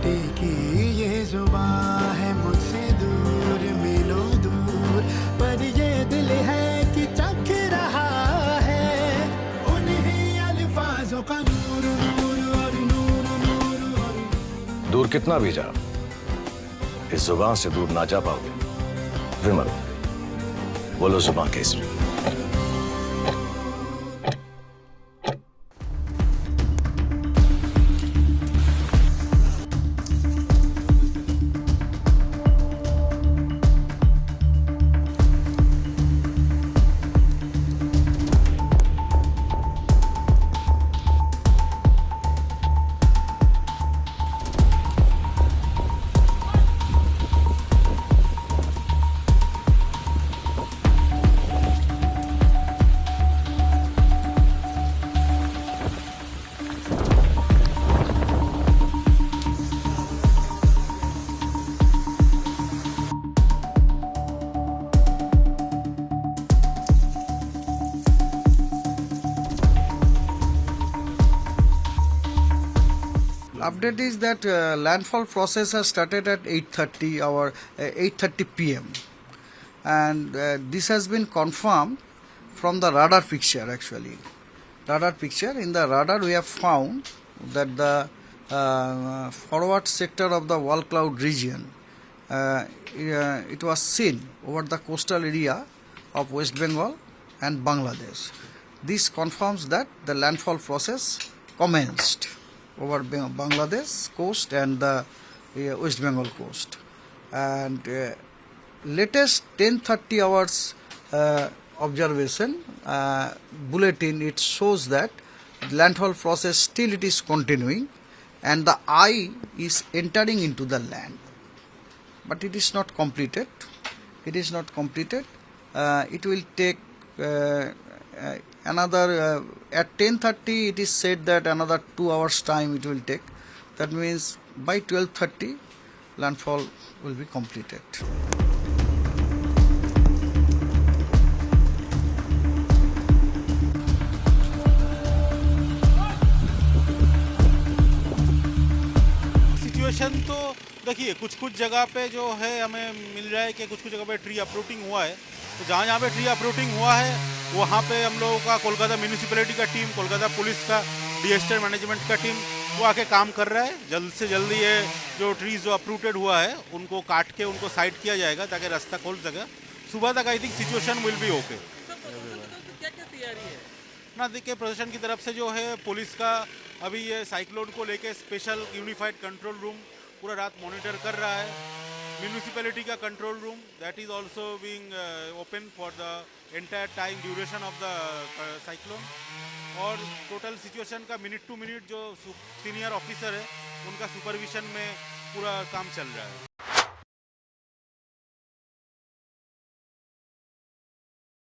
मिट्टी की ये जुबान है मुझसे दूर मीलों दूर, पर ये दिल है कि चख रहा है उन्हीं अल्फाजों का नूर नूर और नूर नूर और दूर कितना भी जा, इस जुबान से दूर ना जा पाओगे। विमल, बोलो जुबान Kesari. Update is that landfall process has started at 8:30 p.m. and this has been confirmed from the radar picture. Actually, radar picture, in the radar we have found that the forward sector of the wall cloud region, it was seen over the coastal area of West Bengal and Bangladesh. This confirms that the landfall process commenced over Bangladesh coast and the West Bengal coast. And latest 10:30 hours observation bulletin, it shows that landfall process still it is continuing and the eye is entering into the land, but it is not completed. It is not completed. It will take another at 10:30 it is said that another 2 hours time it will take. That means by 12:30 landfall will be completed. Situation तो देखिए, कुछ कुछ जगह पे जो है हमें मिल रहा है कि कुछ कुछ जगह पे ट्री अप्रूटिंग हुआ है। तो जहाँ जहाँ पे ट्री अप्रूटिंग हुआ है वहाँ पे हम लोगों का कोलकाता म्यूनिसिपैलिटी का टीम, कोलकाता पुलिस का, डिजास्टर मैनेजमेंट का टीम वो आके काम कर रहा है। जल्द से जल्द ये जो ट्रीज जो अप्रूटेड हुआ है उनको काट के उनको साइड किया जाएगा ताकि रास्ता खोल सके। सुबह तक I think situation will be okay. क्या क्या तैयारी है? ना देखिए, प्रशासन की तरफ से जो है पुलिस का अभी ये साइक्लोन को लेके स्पेशल यूनिफाइड कंट्रोल रूम पूरा रात मॉनिटर कर रहा है। म्यूनिसिपैलिटी का control room that is also being open for the entire time duration of the cyclone. और टोटल सिचुएशन का मिनट टू मिनट जो सीनियर ऑफिसर है उनका सुपरविजन में पूरा काम चल रहा है।